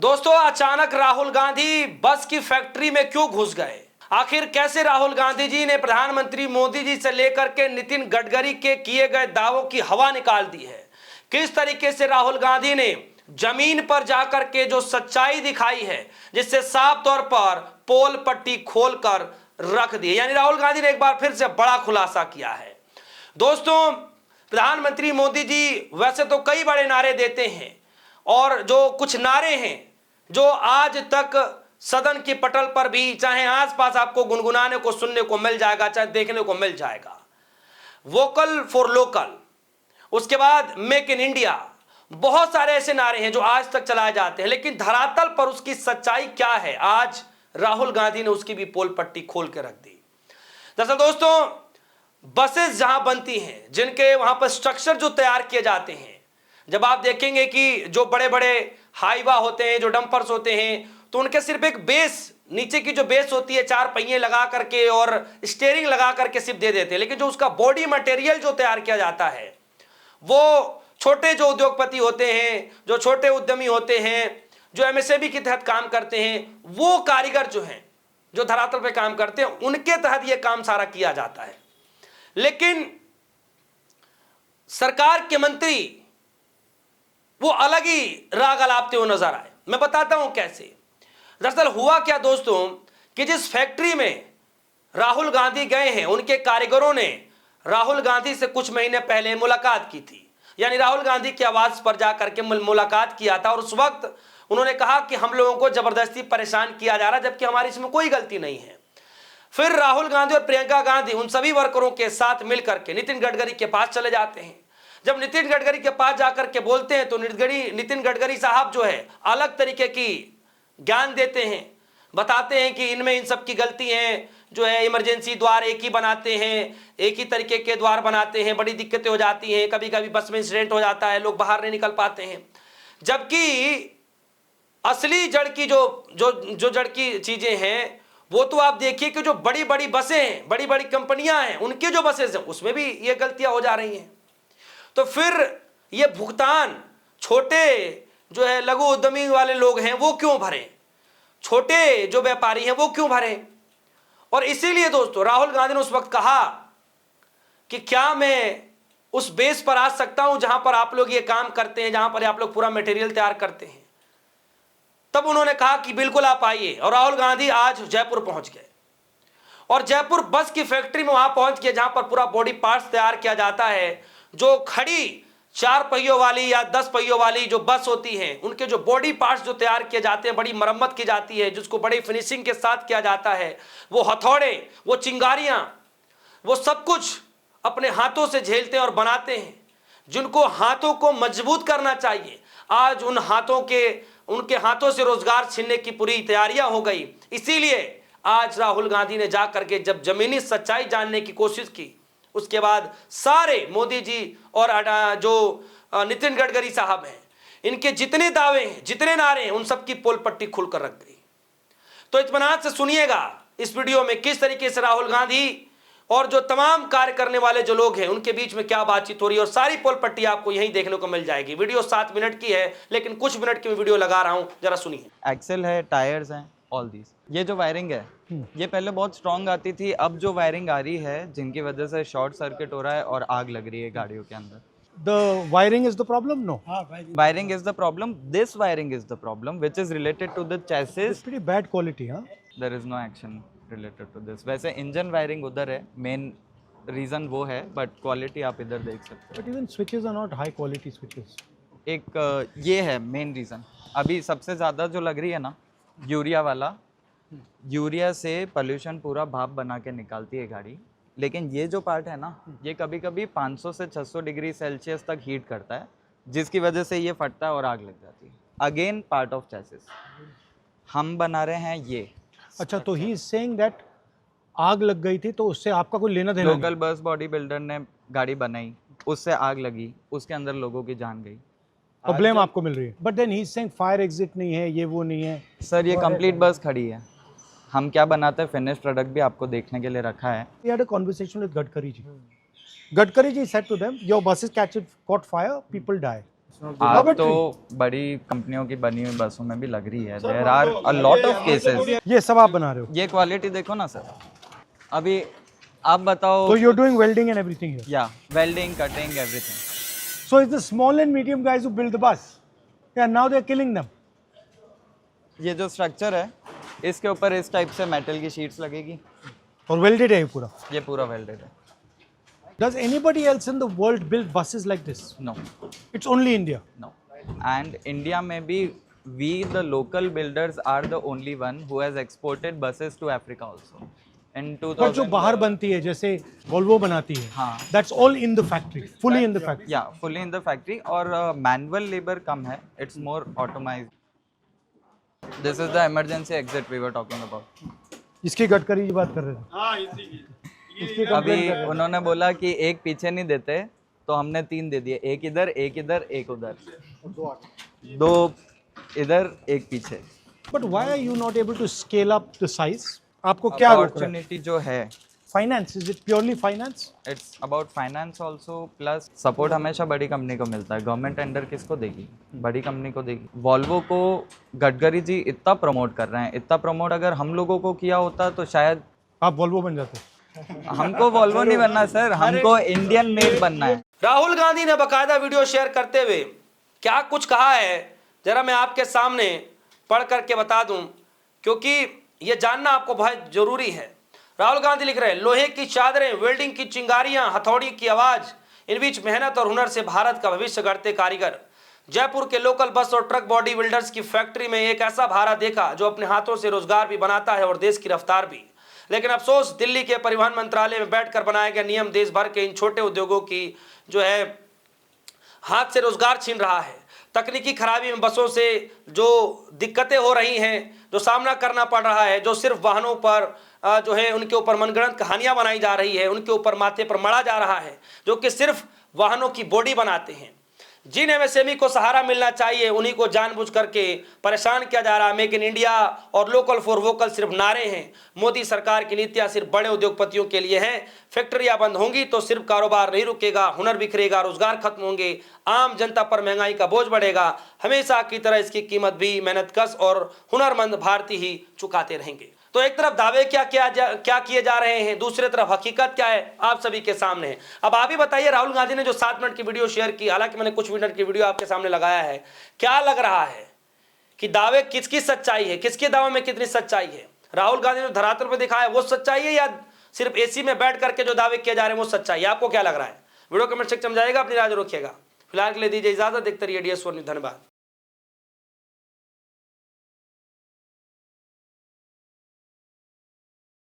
दोस्तों, अचानक राहुल गांधी बस की फैक्ट्री में क्यों घुस गए? आखिर कैसे राहुल गांधी जी ने प्रधानमंत्री मोदी जी से लेकर के नितिन गडकरी के किए गए दावों की हवा निकाल दी है? किस तरीके से राहुल गांधी ने जमीन पर जाकर के जो सच्चाई दिखाई है, जिससे साफ तौर पर पोल पट्टी खोलकर रख दी, यानी राहुल गांधी ने एक बार फिर से बड़ा खुलासा किया है। दोस्तों, प्रधानमंत्री मोदी जी वैसे तो कई बड़े नारे देते हैं, और जो कुछ नारे हैं जो आज तक सदन की पटल पर भी चाहे आसपास आपको गुनगुनाने को सुनने को मिल जाएगा, चाहे देखने को मिल जाएगा। वोकल फॉर लोकल, उसके बाद मेक इन इंडिया, बहुत सारे ऐसे नारे हैं जो आज तक चलाए जाते हैं, लेकिन धरातल पर उसकी सच्चाई क्या है, आज राहुल गांधी ने उसकी भी पोल पट्टी खोल के रख दी। दरअसल दोस्तों, बसेस जहां बनती हैं, जिनके वहां पर स्ट्रक्चर जो तैयार किए जाते हैं, जब आप देखेंगे कि जो बड़े बड़े हाईवा होते हैं, जो डंपर्स होते हैं, तो उनके सिर्फ एक बेस, नीचे की जो बेस होती है, 4 पहिए लगा करके और स्टीयरिंग लगा करके सिर्फ दे देते हैं, लेकिन जो उसका बॉडी मटेरियल जो तैयार किया जाता है, वो छोटे जो उद्योगपति होते हैं, जो छोटे उद्यमी होते हैं, जो एमएसएमई के तहत काम करते हैं, वो कारीगर जो हैं, जो धरातल पे काम करते हैं, उनके तहत यह काम सारा किया जाता है। लेकिन सरकार के मंत्री वो अलग ही राग अलापते हुए नजर आए। मैं बताता हूं कैसे। दरअसल हुआ क्या दोस्तों, कि जिस फैक्ट्री में राहुल गांधी गए हैं, उनके कारीगरों ने राहुल गांधी से कुछ महीने पहले मुलाकात की थी, यानी राहुल गांधी की आवाज पर जाकर के मुलाकात किया था, और उस वक्त उन्होंने कहा कि हम लोगों को जबरदस्ती परेशान किया जा रहा है, जबकि हमारी इसमें कोई गलती नहीं है। फिर राहुल गांधी और प्रियंका गांधी उन सभी वर्करों के साथ मिलकर के नितिन गडकरी के पास चले जाते हैं। जब नितिन गडकरी के पास जाकर के बोलते हैं, तो नितिन गडकरी साहब जो है अलग तरीके की ज्ञान देते हैं, बताते हैं कि इनमें इन सब की गलती है, जो है इमरजेंसी द्वार एक ही बनाते हैं, एक ही तरीके के द्वार बनाते हैं, बड़ी दिक्कतें हो जाती हैं, कभी कभी बस में इंसिडेंट हो जाता है, लोग बाहर नहीं निकल पाते हैं। जबकि असली जड़ की जो जड़ की चीजें हैं, वो तो आप देखिए कि जो बड़ी बड़ी बसें हैं, बड़ी बड़ी कंपनियां हैं, उनकी जो बसें हैं, उसमें भी ये गलतियां हो जा रही हैं। तो फिर ये भुगतान छोटे जो है लघु उद्यमी वाले लोग हैं, वो क्यों भरें? छोटे जो व्यापारी हैं, वो क्यों भरें? और इसीलिए दोस्तों, राहुल गांधी ने उस वक्त कहा कि क्या मैं उस बेस पर आ सकता हूं जहां पर आप लोग ये काम करते हैं, जहां पर आप लोग पूरा मटेरियल तैयार करते हैं? तब उन्होंने कहा कि बिल्कुल आप आइए, और राहुल गांधी आज जयपुर पहुंच गए, और जयपुर बस की फैक्ट्री में वहां पहुंच गए, जहां पर पूरा बॉडी पार्ट्स तैयार किया जाता है। जो खड़ी 4 पहियों वाली या 10 पहियों वाली जो बस होती हैं, उनके जो बॉडी पार्ट्स जो तैयार किए जाते हैं, बड़ी मरम्मत की जाती है, जिसको बड़ी फिनिशिंग के साथ किया जाता है। वो हथौड़े, वो चिंगारियां, वो सब कुछ अपने हाथों से झेलते हैं और बनाते हैं, जिनको हाथों को मजबूत करना चाहिए। आज उनके हाथों से रोजगार छीनने की पूरी तैयारियां हो गई। इसीलिए आज राहुल गांधी ने जाकर के जब जमीनी सच्चाई जानने की कोशिश की, उसके बाद सारे मोदी जी और जो नितिन गडकरी साहब हैं, इनके जितने दावे हैं, जितने नारे हैं, उन सब की पोल पट्टी खुलकर रख गई। तो इत्मीनान से सुनिएगा इस वीडियो में किस तरीके से राहुल गांधी और जो तमाम कार्य करने वाले जो लोग हैं, उनके बीच में क्या बातचीत हो रही है, और सारी पोल पट्टी आपको यहीं देखने को मिल जाएगी। वीडियो 7 मिनट की है, लेकिन कुछ मिनट की मैं वीडियो लगा रहा हूं, जरा सुनिए। एक्सेल है, टायर्स हैं, ऑल दीज। ये जो वायरिंग है, ये पहले बहुत स्ट्रॉन्ग आती थी, अब जो वायरिंग आ रही है, जिनकी वजह से शॉर्ट सर्किट हो रहा है और आग लग रही है गाड़ियों के अंदर। The wiring is the problem? No. Wiring is the problem. This wiring is the problem, which is related to the chassis. It's pretty bad quality, huh? There is no action related to this. वैसे engine wiring उधर है, main reason वो है, but quality आप इधर देख सकते But even switches are not high quality switches. हो। एक ये है मेन रीजन। अभी सबसे ज़्यादा जो लग रही है ना, यूरिया वाला, यूरिया से पोल्यूशन पूरा भाप बना के निकालती है गाड़ी, लेकिन ये जो पार्ट है ना, ये कभी कभी 500 से 600 डिग्री सेल्सियस तक हीट करता है, जिसकी वजह से ये फटता है और आग लग जाती है। अगेन पार्ट ऑफ चैसिस हम बना रहे हैं ये। अच्छा, तो ही इज सेइंग दैट आग लग गई थी, तो उससे आपका कोई लेना देना लोकल बस बॉडी बिल्डर ने गाड़ी बनाई, उससे आग लगी, उसके अंदर लोगों की जान गई, प्रॉब्लम आपको मिल रही है। But then he is saying fire exit नहीं है, ये वो नहीं है। सर ये कंप्लीट बस खड़ी है, हम क्या बनाते हैं फिनिश प्रोडक्ट भी आपको देखने के लिए रखा है। We had a conversation with Gadkari ji. Gadkari ji said to them, your buses caught fire, people die. आग तो बड़ी कंपनियों की बनी हुई बसों में भी लग रही है। There are a lot of cases. ये सब आप बना रहे हो? ये क्वालिटी देखो ना सर। अभी आप बताओ। So you're doing welding and everything here. या welding, cutting, everything. So it's the small and medium guys who build the bus. Yeah, now they're killing them. ये जो स्ट्रक्चर है इसके ऊपर इस टाइप से मेटल की शीट्स लगेगी। और welded है ये पूरा. ये पूरा वेल्डेड है। Does anybody else in the world build buses like this? No It's only India. No. And India में भी we the local builders are the only one who has exported buses to Africa also. In पर जो 2000 बाहर बनती है जैसे Volvo बनाती है, हाँ। that's all in the factory, fully in the factory. या फुली इन द फैक्ट्री और मैनुअल लेबर कम है। It's more automised. This is the emergency exit we were talking about. इसकी गडकरी की बात कर रहे थे। इसकी अभी उन्होंने बोला कि एक पीछे नहीं देते तो हमने 3 दे दिए, एक इधर, एक इधर, एक उधर, 2 इधर, एक पीछे। But why are you not able to scale up the size? आपको क्या रोक रहा है? अपॉर्चुनिटी जो है, Finance, is it purely finance? It's about finance also, plus support हमेशा बड़ी कंपनी को मिलता है। गवर्नमेंट टेंडर किसको देगी? बड़ी कंपनी को देगी। वॉल्वो को गडकरी जी इतना प्रमोट कर रहे हैं, इतना प्रमोट अगर हम लोगों को किया होता तो शायद आप Volvo बन जाते। हमको वॉल्वो नहीं बनना सर, हमको इंडियन मेड बनना है। राहुल गांधी ने बकायदा वीडियो शेयर करते हुए क्या कुछ कहा है, जरा मैं आपके सामने पढ़ करके बता दूं, क्योंकि यह जानना आपको बहुत जरूरी है। राहुल गांधी लिख रहे हैं, लोहे की चादरें, वेल्डिंग की चिंगारियां, हथौड़ी की आवाज, इन बीच मेहनत और हुनर से भारत का भविष्य गढ़ते कारीगर। जयपुर के लोकल बस और ट्रक बॉडी बिल्डर्स की फैक्ट्री में एक ऐसा भारत देखा जो अपने हाथों से रोजगार भी बनाता है और देश की रफ्तार भी। लेकिन अफसोस, दिल्ली के परिवहन मंत्रालय में बैठकर बनाया गया नियम देश भर के इन छोटे उद्योगों की जो है हाथ से रोजगार छीन रहा है। तकनीकी खराबी में बसों से जो दिक्कतें हो रही हैं, जो सामना करना पड़ रहा है, जो सिर्फ वाहनों पर जो है उनके ऊपर मनगढ़ंत कहानियां बनाई जा रही है, उनके ऊपर माथे पर मढ़ा जा रहा है, जो कि सिर्फ वाहनों की बॉडी बनाते हैं। जिन एमएसएमई को सहारा मिलना चाहिए उन्हीं को जानबूझ करके परेशान किया जा रहा है। मेक इन इंडिया और लोकल फॉर वोकल सिर्फ नारे हैं। मोदी सरकार की नीतियां सिर्फ बड़े उद्योगपतियों के लिए हैं। फैक्ट्रियां बंद होंगी तो सिर्फ कारोबार नहीं रुकेगा, हुनर बिखरेगा, रोजगार खत्म होंगे, आम जनता पर महंगाई का बोझ बढ़ेगा। हमेशा की तरह इसकी कीमत भी मेहनतकश और हुनरमंद भारतीय ही चुकाते रहेंगे। तो एक तरफ दावे क्या किए जा रहे हैं, दूसरी तरफ हकीकत क्या है आप सभी के सामने है। अब आप ही बताइए, राहुल गांधी ने जो 7 मिनट की वीडियो शेयर की, हालांकि मैंने कुछ मिनट की वीडियो आपके सामने लगाया है, क्या लग रहा है कि दावे किसकी सच्चाई है, किसके दावे में कितनी सच्चाई है? राहुल गांधी ने धरातल पर दिखाया वो सच्चाई है या सिर्फ एसी में बैठ करके जो दावे किए जा रहे हैं वो सच्चाई है? आपको क्या लग रहा है? वीडियो कमेंट सेक्शन में जाएगा, अपनी राय रखिएगा। फिलहाल के लिए दीजिए इजाजत, देखते रहिए DS4 न्यूज़। धन्यवाद।